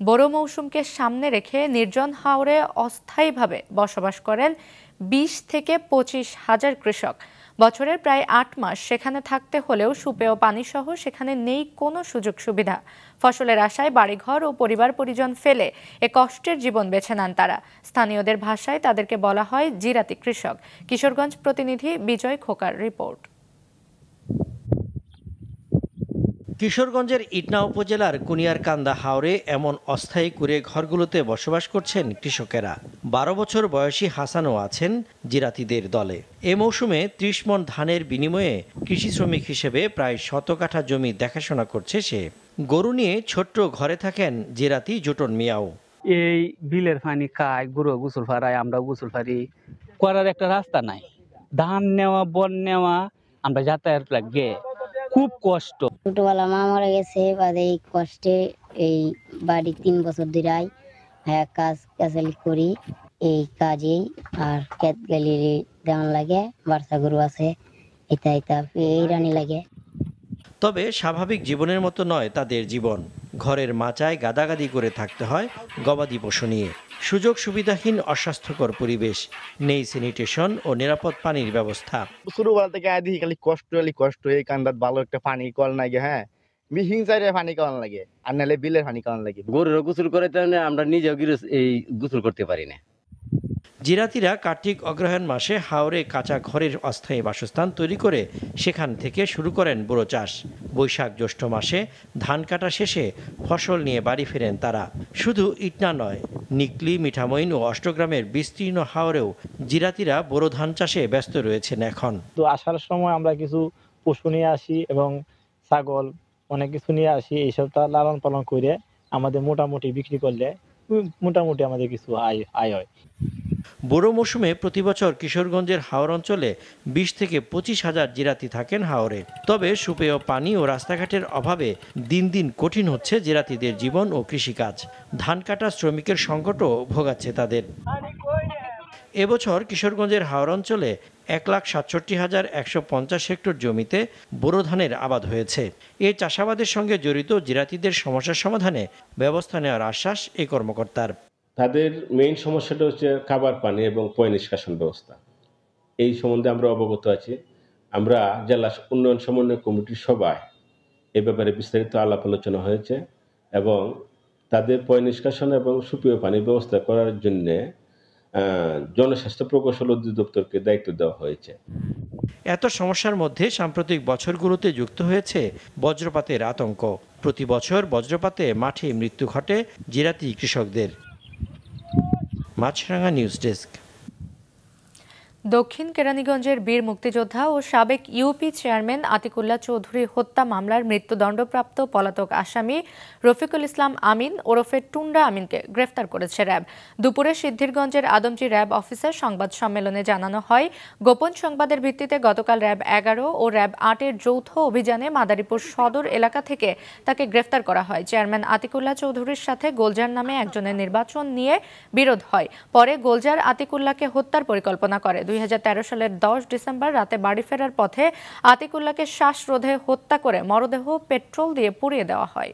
বোরো মৌসুমকে সামনে রেখে নির্জন হাওরে অস্থায়ীভাবে বসবাস করেন ২০ থেকে ২৫ হাজার কৃষক। বছরের প্রায় ৮ মাস সেখানে থাকতে হলেও সুপেয় পানিসহ সেখানে নেই কোনো সুযোগ সুবিধা। ফসলের আশায় বাড়িঘর ও পরিবার পরিজন ফেলে এ কষ্টের জীবন বেছে নেন তারা। স্থানীয়দের ভাষায় তাদেরকে বলা হয় জিরাতি কৃষক। কিশোরগঞ্জ প্রতিনিধি বিজয় খোকার রিপোর্ট। কিশোরগঞ্জের ইটনা উপজেলার কুনিয়ারকান্দা হাওরে এমন অস্থায়ী কুড়ে ঘরগুলোতে বসবাস করছেন কৃষকেরা। ১২ বছর বয়সী হাসানও আছেন জিরাতিদের দলে। এ মৌসুমে ৩০ মণ ধানের বিনিময়ে কৃষি শ্রমিক হিসেবে প্রায় ১০০ কাঠা জমি দেখাশোনা করছে সে। গরু নিয়ে ছোট্ট ঘরে থাকেন জিরাতি জুটন মিয়াও। এই বিলের পানি খায়, গরু গোসল ফারায়, আমরা গোসল ফারি, করার একটা রাস্তা নাই। ধান নেওয়া বন নেওয়া আমরা যাতায়াত লাগে, খুব কষ্ট। ছোটবেলা মা মারা গেছে, বাদে এই কষ্টে এই বাড়ি 3 বছর ধরে কাজ কাজালি করি এই কাজেই। আর ক্ষেত গালি দেওয়ান লাগে, বাচ্চা গরু আছে, এটা এই রানি লাগে। তবে স্বাভাবিক জীবনের মতো নয় তাদের জীবন। ঘরের মাচায় গাদাগাদি করে থাকতে হয় গবাদি পশু নিয়ে। সুযোগ সুবিধাহীন অস্বাস্থ্যকর পরিবেশ, নেই স্যানিটেশন ও নিরাপদ পানির ব্যবস্থা। ছোটবেলা থেকে আদি খালি কষ্ট এই কান্দাত ভালো একটা পানি কল নাই হ্যাঁ, মিহিং চাইরে পানি খাওয়ান লাগে, আর নাহলে বিলের পানি খাওয়ান লাগে। গরুর গোসল করে আমরা নিজেও এই গোসল করতে পারি না। জিরাতিরা কার্তিক অগ্রহায়ণ মাসে হাওরে কাঁচা ঘরের অস্থায়ী বাসস্থান তৈরি করে সেখান থেকে শুরু করেন বোরো চাষ। বৈশাখ জ্যৈষ্ঠ মাসে ধান কাটা শেষে ফসল নিয়ে বাড়ি ফেরেন তারা। শুধু ইটনা নয়, নিকলি, মিঠামইন ও অষ্টগ্রামের বিস্তীর্ণ হাওরেও জিরাতিরা বোরো ধান চাষে ব্যস্ত রয়েছেন এখন। তো আসার সময় আমরা কিছু পশু নিয়ে আসি এবং ছাগল অনেক কিছু নিয়ে আসি। এইসব লালন পালন করে আমাদের মোটামুটি বিক্রি করলে মোটামুটি আমাদের কিছু আয় হয়। বোরো মৌসুমে প্রতি বছর কিশোরগঞ্জের হাওর অঞ্চলে ২০ থেকে ২৫ হাজার জিরাতি থাকেন হাওরে। তবে সুপেয় পানি ও রাস্তাঘাটের অভাবে দিন দিন কঠিন হচ্ছে জিরাতিদের জীবন ও কৃষিকাজ। ধান কাটা শ্রমিকের সংকটও ভোগাচ্ছে তাদের। এবছর কিশোরগঞ্জের হাওর অঞ্চলে ১,৬৭,১৫০ হেক্টর জমিতে বোরো ধানের আবাদ হয়েছে। এই চাষাবাদের সঙ্গে জড়িত জিরাতিদের সমস্যার সমাধানে ব্যবস্থা নেওয়ার আশ্বাস এই কর্মকর্তার। তাদের মেইন সমস্যাটা হচ্ছে খাবার পানি এবং পয় নিষ্কাশন ব্যবস্থা। এই সম্বন্ধে আমরা অবগত আছি। আমরা জেলা উন্নয়ন সমন্বয় কমিটির সভায় এ ব্যাপারে বিস্তারিত আলাপ আলোচনা হয়েছে এবং তাদের পয় নিষ্কাশন এবং সুপেয় পানির ব্যবস্থা করার জন্যে জনস্বাস্থ্য প্রকৌশল অধিদপ্তরকে দায়িত্ব দেওয়া হয়েছে। এত সমস্যার মধ্যে সাম্প্রতিক বছরগুলোতে যুক্ত হয়েছে বজ্রপাতের আতঙ্ক। প্রতি বছর বজ্রপাতে মাঠে মৃত্যু ঘটে জিরাতি কৃষকদের। মাছরাঙা নিউজ ডেস্ক। দক্ষিণ কেরানীগঞ্জের বীর মুক্তিযোদ্ধা ও সাবেক ইউপি চেয়ারম্যান আতিকুল্লাহ চৌধুরী হত্যা মামলার মৃত্যুদণ্ডপ্রাপ্ত পলাতক আসামি রফিকুল ইসলাম আমিন ওরফে টুন্ডা আমিনকে গ্রেফতার করেছে র্যাব। দুপুরে সিদ্ধিরগঞ্জের আদমজি র্যাব অফিসার সংবাদ সম্মেলনে জানানো হয়, গোপন সংবাদের ভিত্তিতে গতকাল র্যাব ১১ ও র্যাব ৮-এর যৌথ অভিযানে মাদারীপুর সদর এলাকা থেকে তাকে গ্রেফতার করা হয়। চেয়ারম্যান আতিকুল্লাহ চৌধুরীর সাথে গোলজার নামে একজনের নির্বাচন নিয়ে বিরোধ হয়। পরে গোলজার আতিকুল্লাহকে হত্যার পরিকল্পনা করে। ২০১৩ সালের ১০ ডিসেম্বর রাতে বাড়ি ফেরার পথে আতিকুল্লাহকে শ্বাসরোধে হত্যা করে মরদেহ পেট্রোল দিয়ে পুড়িয়ে দেওয়া হয়।